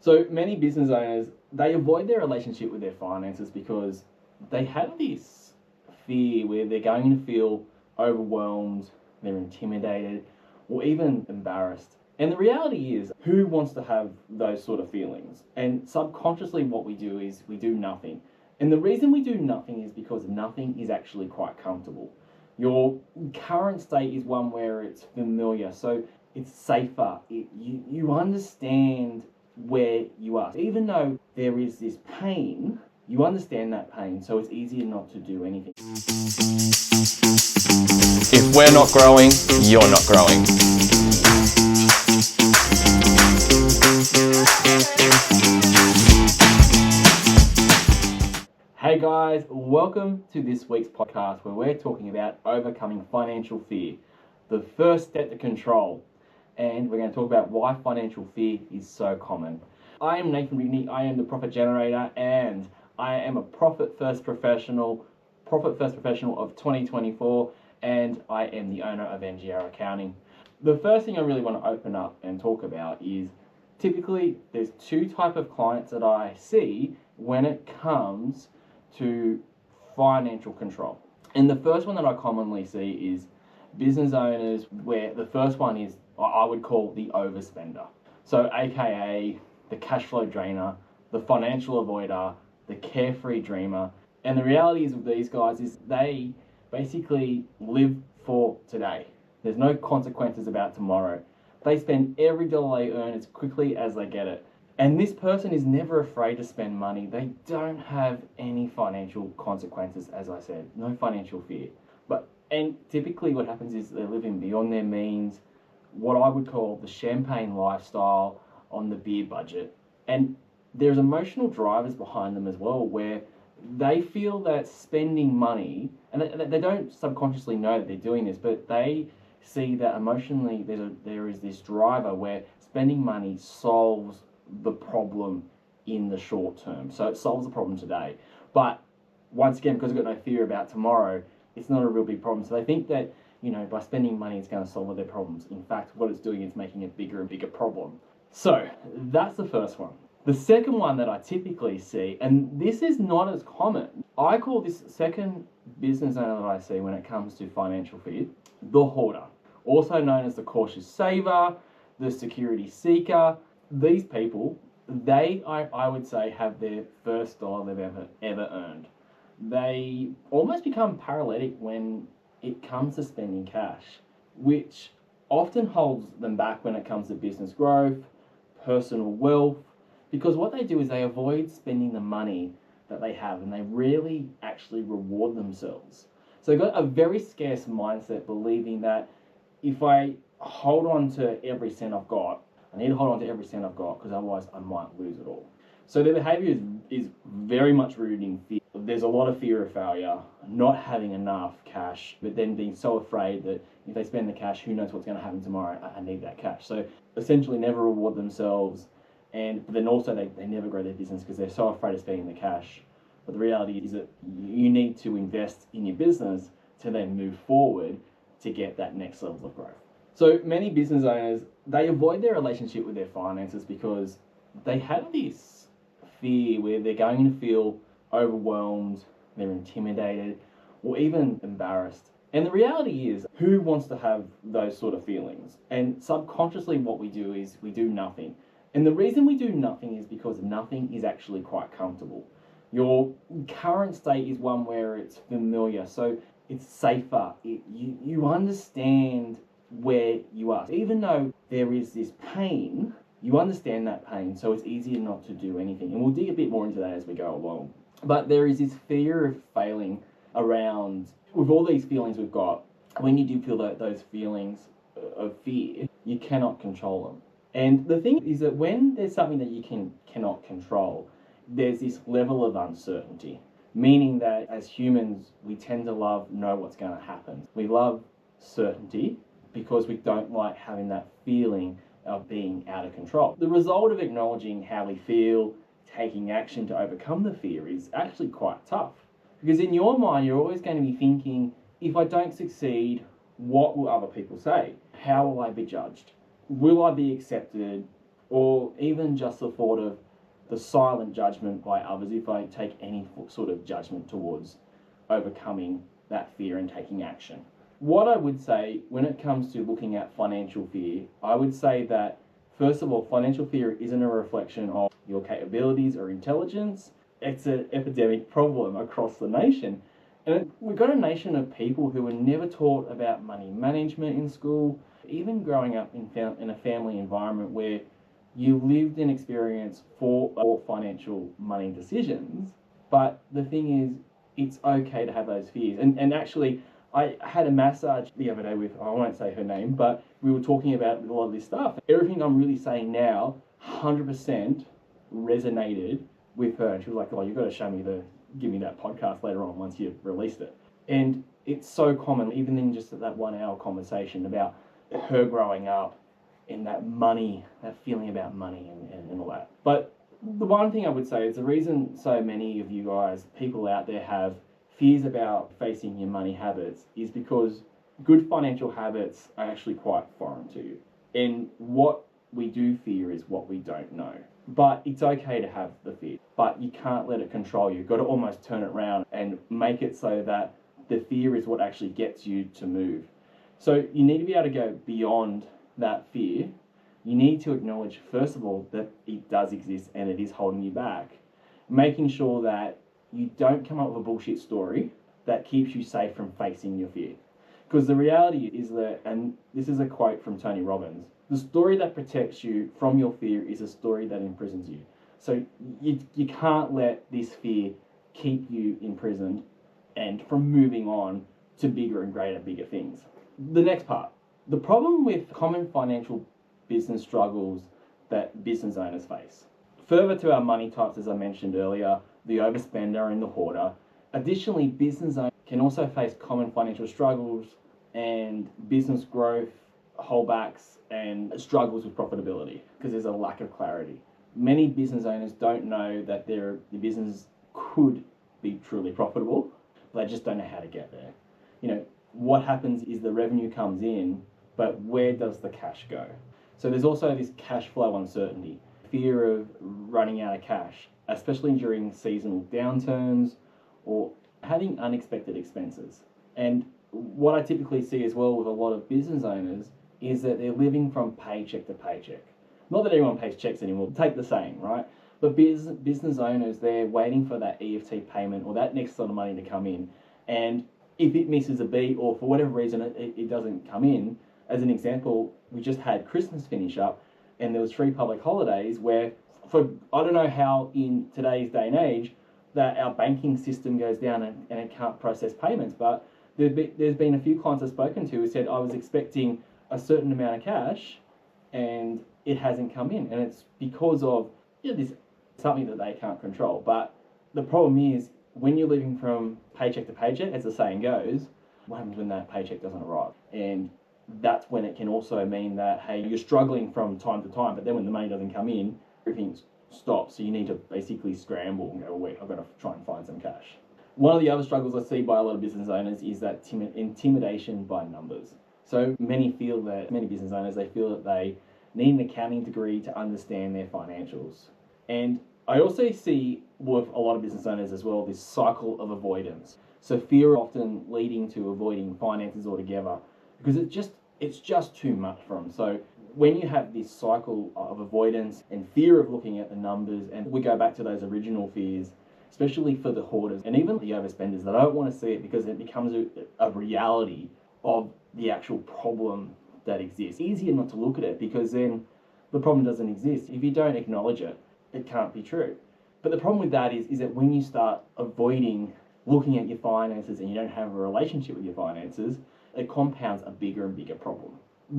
So many business owners, they avoid their relationship with their finances because they have this fear where they're going to feel overwhelmed, they're intimidated, or even embarrassed. And the reality is, who wants to have those sort of feelings? And subconsciously what we do is we do nothing. And the reason we do nothing is because nothing is actually quite comfortable. Your current state is one where it's familiar, so it's safer. You understand where you are. Even though there is this pain, you understand that pain, so it's easier not to do anything. If we're not growing, you're not growing. Hey guys, welcome to this week's podcast where we're talking about overcoming financial fear, the first step to control. And we're going to talk about why financial fear is so common. I am Nathan Rigney, I am the profit generator, and I am a profit first professional of 2024, and I am the owner of NGR Accounting. The first thing I really want to open up and talk about is typically there's two types of clients that I see when it comes to financial control. And the first one that I commonly see is business owners, where the first one is I would call the overspender. So AKA the cash flow drainer, the financial avoider, the carefree dreamer. And the reality is with these guys is they basically live for today. There's no consequences about tomorrow. They spend every dollar they earn as quickly as they get it. And this person is never afraid to spend money. They don't have any financial consequences, as I said, no financial fear. And typically what happens is they're living beyond their means, what I would call the champagne lifestyle on the beer budget. And there's emotional drivers behind them as well, where they feel that spending money, and they don't subconsciously know that they're doing this, but they see that emotionally there is this driver where spending money solves the problem in the short term. So it solves the problem today. But once again, because they've got no fear about tomorrow, it's not a real big problem. So they think that, by spending money it's going to solve all their problems. In fact, what it's doing is making a bigger and bigger problem. So that's the first one. The second one that I typically see, and this is not as common, I call this second business owner that I see when it comes to financial fear, the hoarder. Also known as the cautious saver, the security seeker. These people, I would say, have their first dollar they've ever earned. They almost become paralytic when it comes to spending cash, which often holds them back when it comes to business growth, personal wealth, because what they do is they avoid spending the money that they have and they rarely actually reward themselves. So they've got a very scarce mindset, believing that if I hold on to every cent I've got, I need to hold on to every cent I've got because otherwise I might lose it all. So their behavior is very much rooted in fear. There's a lot of fear of failure, not having enough cash, but then being so afraid that if they spend the cash, who knows what's going to happen tomorrow? I need that cash. So essentially never reward themselves, and then also they never grow their business because they're so afraid of spending the cash. But the reality is that you need to invest in your business to then move forward to get that next level of growth. So many business owners, they avoid their relationship with their finances because they have this fear where they're going to feel overwhelmed, they're intimidated, or even embarrassed. And the reality is, who wants to have those sort of feelings? And subconsciously what we do is we do nothing. And the reason we do nothing is because nothing is actually quite comfortable. Your current state is one where it's familiar, so it's safer. You understand where you are. Even though there is this pain, you understand that pain, so it's easier not to do anything. And we'll dig a bit more into that as we go along. But there is this fear of failing around, with all these feelings we've got, when you do feel those feelings of fear, you cannot control them. And the thing is that when there's something that you cannot control, there's this level of uncertainty, meaning that as humans, we tend to know what's going to happen. We love certainty because we don't like having that feeling of being out of control. The result of acknowledging how we feel, taking action to overcome the fear is actually quite tough. Because in your mind, you're always going to be thinking, if I don't succeed, what will other people say? How will I be judged? Will I be accepted? or even just the thought of the silent judgment by others if I take any sort of judgment towards overcoming that fear and taking action. What I would say when it comes to looking at financial fear, I would say that first of all, financial fear isn't a reflection of your capabilities or intelligence. It's an epidemic problem across the nation. And we've got a nation of people who were never taught about money management in school, even growing up in a family environment where you lived and experienced all financial money decisions. But the thing is, it's okay to have those fears. And actually, I had a massage the other day with, I won't say her name, but we were talking about a lot of this stuff. Everything I'm really saying now, 100% resonated with her. And she was like, oh, you've got to give me that podcast later on once you've released it. And it's so common, even in just that 1 hour conversation about her growing up and that feeling about money and all that. But the one thing I would say is the reason so many of you guys, people out there, have fears about facing your money habits is because good financial habits are actually quite foreign to you. And what we do fear is what we don't know. But it's okay to have the fear, but you can't let it control you. You've got to almost turn it around and make it so that the fear is what actually gets you to move. So you need to be able to go beyond that fear. You need to acknowledge, first of all, that it does exist and it is holding you back. Making sure that you don't come up with a bullshit story that keeps you safe from facing your fear. Because the reality is that, and this is a quote from Tony Robbins, the story that protects you from your fear is a story that imprisons you. So you can't let this fear keep you imprisoned and from moving on to bigger and bigger things. The next part, the problem with common financial business struggles that business owners face. Further to our money types, as I mentioned earlier, the overspender and the hoarder. Additionally, business owners can also face common financial struggles and business growth, holdbacks, and struggles with profitability because there's a lack of clarity. Many business owners don't know that their business could be truly profitable, but they just don't know how to get there. You know, what happens is the revenue comes in, but where does the cash go? So there's also this cash flow uncertainty, fear of running out of cash, especially during seasonal downturns or having unexpected expenses. And what I typically see as well with a lot of business owners is that they're living from paycheck to paycheck. Not that anyone pays checks anymore, take the saying, right? But business owners, they're waiting for that EFT payment or that next sort of money to come in. And if it misses a beat or for whatever reason it doesn't come in, as an example, we just had Christmas finish up and there was 3 public holidays where, for I don't know how in today's day and age that our banking system goes down and it can't process payments, but there's been a few clients I've spoken to who said I was expecting a certain amount of cash and it hasn't come in, and it's because of this something that they can't control. But the problem is when you're living from paycheck to paycheck, as the saying goes, what happens when that paycheck doesn't arrive? And that's when it can also mean that, hey, you're struggling from time to time, but then when the money doesn't come in, everything stops. So you need to basically scramble and go, wait, I've got to try and find some cash. One of the other struggles I see by a lot of business owners is that intimidation by numbers. So many business owners, they feel that they need an accounting degree to understand their financials. And I also see with a lot of business owners as well, this cycle of avoidance. So fear often leading to avoiding finances altogether because it's just too much for them. So when you have this cycle of avoidance and fear of looking at the numbers, and we go back to those original fears, especially for the hoarders and even the overspenders, they don't want to see it because it becomes a reality of the actual problem that exists. It's easier not to look at it because then the problem doesn't exist. If you don't acknowledge it, it can't be true. But the problem with that is that when you start avoiding looking at your finances and you don't have a relationship with your finances, it compounds a bigger and bigger problem.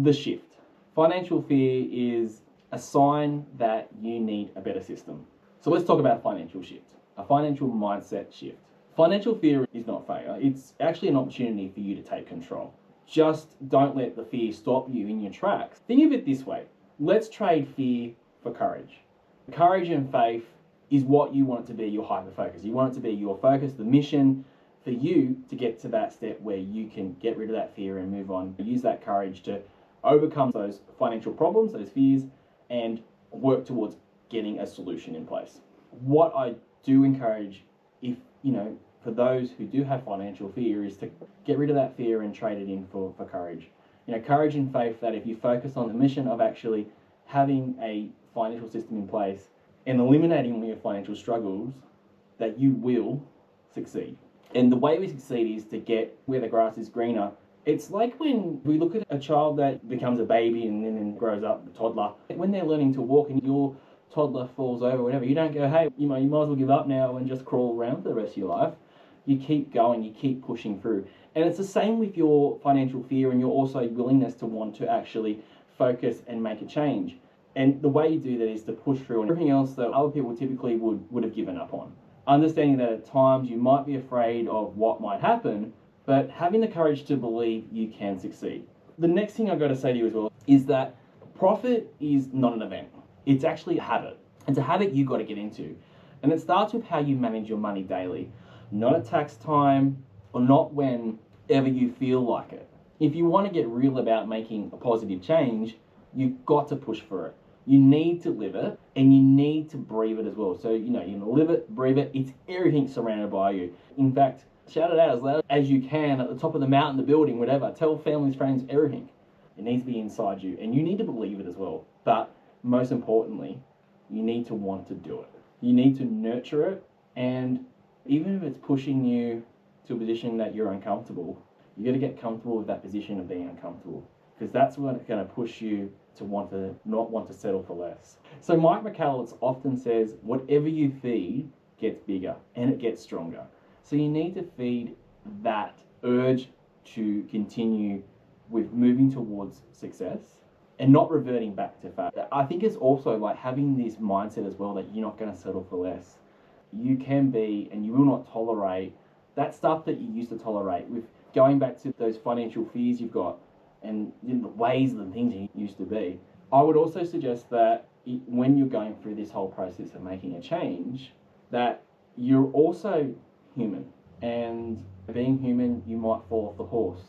The shift. Financial fear is a sign that you need a better system. So let's talk about financial shift, a financial mindset shift. Financial fear is not failure. It's actually an opportunity for you to take control. Just don't let the fear stop you in your tracks. Think of it this way. Let's trade fear for courage. Courage and faith is what you want it to be, your hyper-focus. You want it to be your focus, the mission for you to get to that step where you can get rid of that fear and move on. Use that courage to overcome those financial problems, those fears, and work towards getting a solution in place. What I do encourage, if for those who do have financial fear, is to get rid of that fear and trade it in for courage. Courage and faith that if you focus on the mission of actually having a financial system in place and eliminating all your financial struggles, that you will succeed. And the way we succeed is to get where the grass is greener. It's like when we look at a child that becomes a baby and then grows up, a toddler. When they're learning to walk and your toddler falls over, whatever, you don't go, hey, you might as well give up now and just crawl around for the rest of your life. You keep going, you keep pushing through. And it's the same with your financial fear and your also willingness to want to actually focus and make a change. And the way you do that is to push through on everything else that other people typically would have given up on. Understanding that at times you might be afraid of what might happen, but having the courage to believe you can succeed. The next thing I've got to say to you as well is that profit is not an event. It's actually a habit. It's a habit you've got to get into. And it starts with how you manage your money daily. Not at tax time or not whenever you feel like it. If you want to get real about making a positive change, you've got to push for it. You need to live it and you need to breathe it as well. So, you live it, breathe it. It's everything surrounded by you. In fact, shout it out as loud as you can at the top of the mountain, the building, whatever. Tell families, friends, everything. It needs to be inside you and you need to believe it as well. But most importantly, you need to want to do it. You need to nurture it, and even if it's pushing you to a position that you're uncomfortable, you got to get comfortable with that position of being uncomfortable, because that's what's going to push you to not want to settle for less. So Mike McCallum often says, whatever you feed gets bigger and it gets stronger. So you need to feed that urge to continue with moving towards success and not reverting back to fat. I think it's also like having this mindset as well that you're not going to settle for less. You can be and you will not tolerate that stuff that you used to tolerate, with going back to those financial fears you've got and the ways and things you used to be. I would also suggest that when you're going through this whole process of making a change, that you're also human. And being human, you might fall off the horse,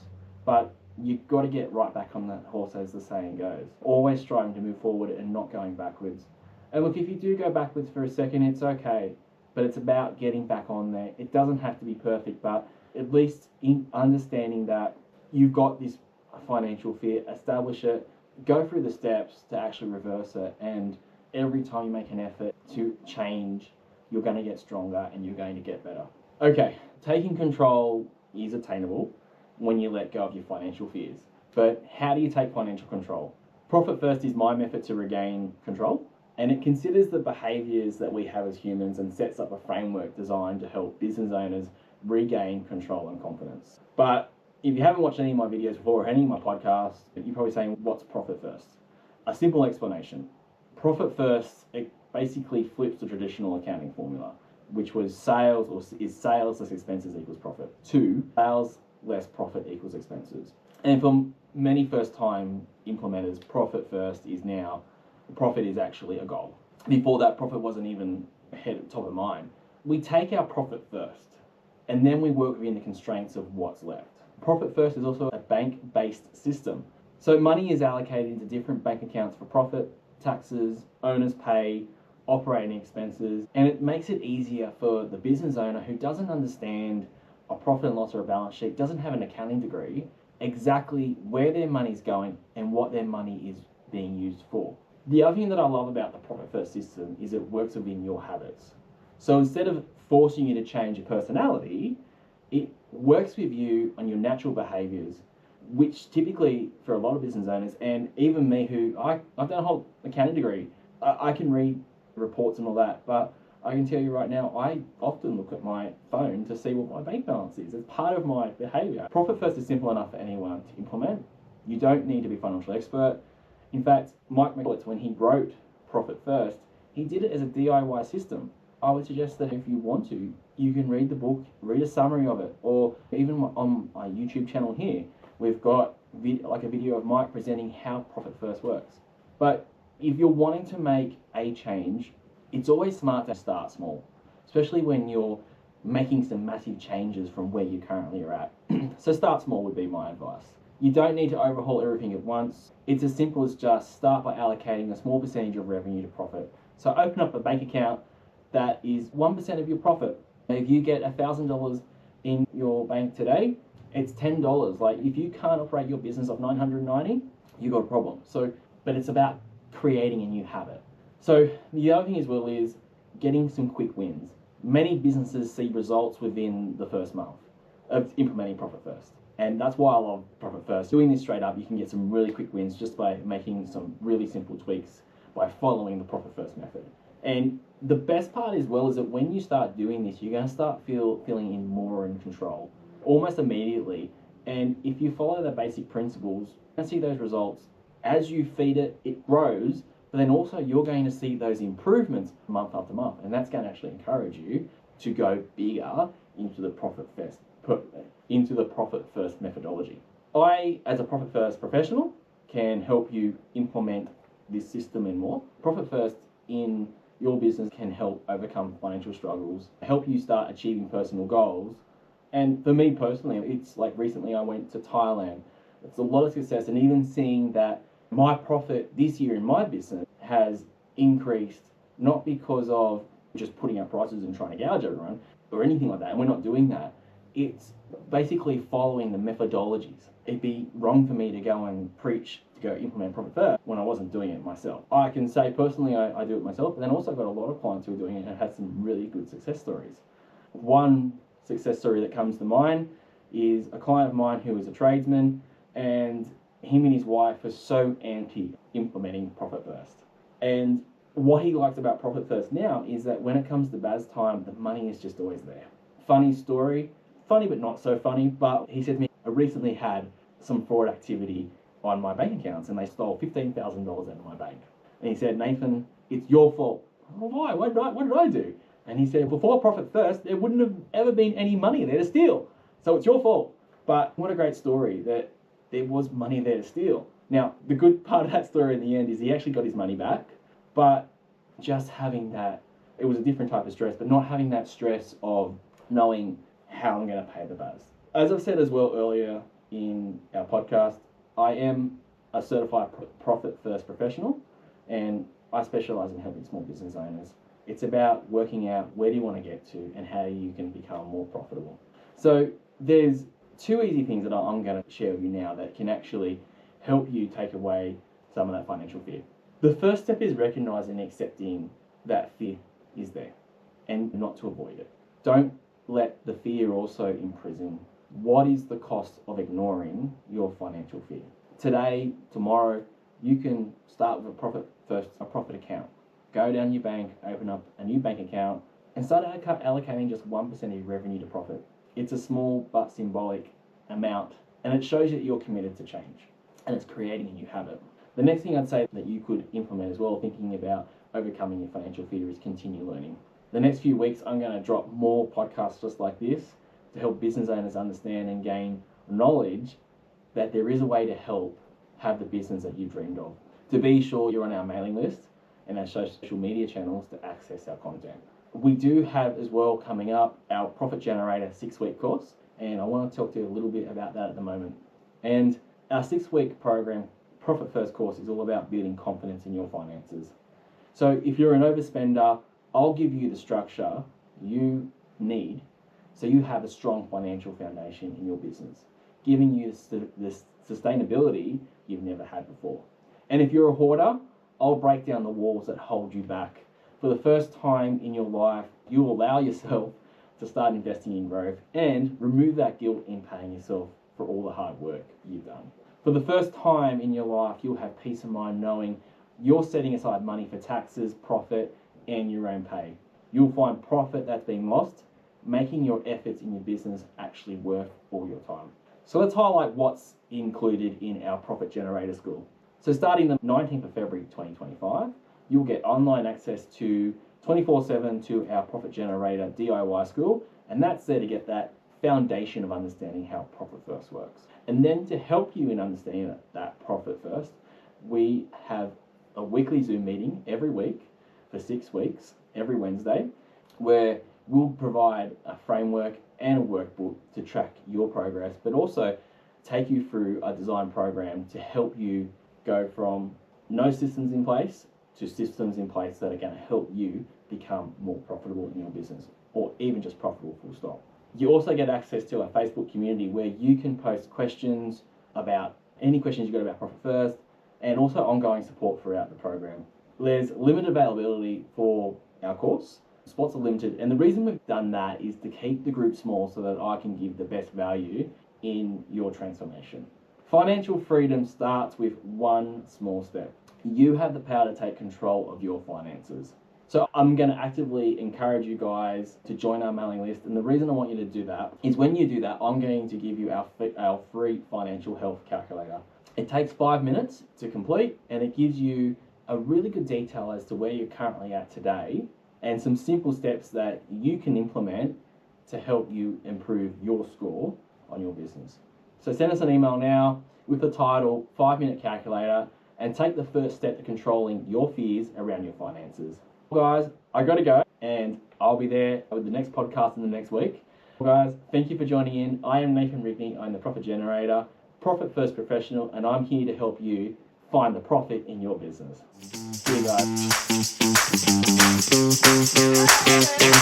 but you've got to get right back on that horse, as the saying goes. Always striving to move forward and not going backwards. And look, if you do go backwards for a second, it's okay, but it's about getting back on there. It doesn't have to be perfect, but at least in understanding that you've got this financial fear, establish it, go through the steps to actually reverse it, and every time you make an effort to change, you're going to get stronger and you're going to get better. Okay, taking control is attainable when you let go of your financial fears. But how do you take financial control? Profit First is my method to regain control, and it considers the behaviors that we have as humans and sets up a framework designed to help business owners regain control and confidence. But if you haven't watched any of my videos before or any of my podcasts, you're probably saying, what's Profit First? A simple explanation. Profit First, it basically flips the traditional accounting formula, which was sales less expenses equals profit, to sales less profit equals expenses. And for many first-time implementers, Profit First is now, profit is actually a goal. Before that, profit wasn't even top of mind. We take our profit first, and then we work within the constraints of what's left. Profit First is also a bank-based system. So money is allocated into different bank accounts for profit, taxes, owner's pay, operating expenses, and it makes it easier for the business owner who doesn't understand a profit and loss or a balance sheet, doesn't have an accounting degree, exactly where their money's going and what their money is being used for. The other thing that I love about the Profit First system is it works within your habits. So instead of forcing you to change your personality, it works with you on your natural behaviors, which typically for a lot of business owners, and even me who I've done a whole accounting degree, I can read reports and all that, but I can tell you right now, I often look at my phone to see what my bank balance is. It's part of my behavior. Profit First is simple enough for anyone to implement. You don't need to be a financial expert. In fact, Mike McCallum, when he wrote Profit First, he did it as a DIY system. I would suggest that if you want to, you can read the book, read a summary of it, or even on my YouTube channel here, we've got a video of Mike presenting how Profit First works. But if you're wanting to make a change, it's always smart to start small, especially when you're making some massive changes from where you currently are at. So start small would be my advice. You don't need to overhaul everything at once. It's as simple as just start by allocating a small percentage of revenue to profit. So open up a bank account that is 1% of your profit. If you get $1,000 in your bank today, it's $10. Like if you can't operate your business off 990, you got a problem. So, but it's about creating a new habit. So the other thing as well is getting some quick wins. Many businesses see results within the first month of implementing Profit First. And that's why I love Profit First. Doing this straight up, you can get some really quick wins just by making some really simple tweaks by following the Profit First method. And the best part as well is that when you start doing this, you're going to start feeling more in control almost immediately. And if you follow the basic principles, you're going to see those results. As you feed it, it grows, but then also you're going to see those improvements month after month. And that's going to actually encourage you to go bigger into the Profit First methodology. I, as a Profit First professional, can help you implement this system and more. Profit First in your business can help overcome financial struggles, help you start achieving personal goals. And for me personally, it's like recently I went to Thailand. It's a lot of success, and even seeing that my profit this year in my business has increased, not because of just putting up prices and trying to gouge everyone or anything like that, and we're not doing that. It's basically following the methodologies. It'd be wrong for me to go and preach to go implement Profit First when I wasn't doing it myself. I can say personally I do it myself, but then also I've got a lot of clients who are doing it and had some really good success stories. One success story that comes to mind is a client of mine who is a tradesman, and him and his wife are so anti-implementing Profit First. And what he likes about Profit First now is that when it comes to BAS time, the money is just always there. Funny story, funny but not so funny, but he said to me, I recently had some fraud activity on my bank accounts and they stole $15,000 out of my bank. And he said, Nathan, it's your fault. Well, why? What did I do? And he said, before Profit First, there wouldn't have ever been any money there to steal. So it's your fault. But what a great story that there was money there to steal. Now, the good part of that story in the end is he actually got his money back, but just having that, it was a different type of stress, but not having that stress of knowing how I'm going to pay the BAS. As I've said as well earlier in our podcast, I am a certified Profit First professional, and I specialize in helping small business owners. It's about working out where do you want to get to and how you can become more profitable. So there's two easy things that I'm going to share with you now that can actually help you take away some of that financial fear. The first step is recognizing and accepting that fear is there and not to avoid it. Don't let the fear also imprison. What is the cost of ignoring your financial fear? Today, tomorrow, you can start with a profit account. Go down your bank, open up a new bank account, and start allocating just 1% of your revenue to profit. It's a small but symbolic amount, and it shows that you're committed to change, and it's creating a new habit. The next thing I'd say that you could implement as well, thinking about overcoming your financial fear, is continue learning. The next few weeks, I'm going to drop more podcasts just like this to help business owners understand and gain knowledge that there is a way to help have the business that you dreamed of. To be sure, you're on our mailing list and our social media channels to access our content. We do have as well coming up our Profit Generator 6-week course, and I want to talk to you a little bit about that at the moment. And our 6-week program, Profit First course, is all about building confidence in your finances. So if you're an overspender, I'll give you the structure you need so you have a strong financial foundation in your business, giving you the sustainability you've never had before. And if you're a hoarder, I'll break down the walls that hold you back. For the first time in your life, you'll allow yourself to start investing in growth and remove that guilt in paying yourself for all the hard work you've done. For the first time in your life, you'll have peace of mind knowing you're setting aside money for taxes, profit, and your own pay. You'll find profit that's been lost, making your efforts in your business actually worth all your time. So let's highlight what's included in our Profit Generator School. So starting the 19th of February 2025, you'll get online access to 24/7 to our Profit Generator DIY School, and that's there to get that foundation of understanding how Profit First works. And then to help you in understanding that Profit First, we have a weekly Zoom meeting every week for 6 weeks, every Wednesday, where we'll provide a framework and a workbook to track your progress, but also take you through a design program to help you go from no systems in place to systems in place that are going to help you become more profitable in your business, or even just profitable full stop. You also get access to our Facebook community where you can post questions about any questions you've got about Profit First, and also ongoing support throughout the program. There's limited availability for our course. Spots are limited, and the reason we've done that is to keep the group small so that I can give the best value in your transformation. Financial freedom starts with one small step. You have the power to take control of your finances. So I'm going to actively encourage you guys to join our mailing list. And the reason I want you to do that is when you do that, I'm going to give you our free financial health calculator. It takes 5 minutes to complete, and it gives you a really good detail as to where you're currently at today and some simple steps that you can implement to help you improve your score on your business. So send us an email now with the title 5-Minute Calculator and take the first step to controlling your fears around your finances. Guys, I gotta go, and I'll be there with the next podcast in the next week. Guys, thank you for joining in. I am Nathan Rigney. I'm the Profit Generator, Profit First Professional, and I'm here to help you find the profit in your business. See you guys.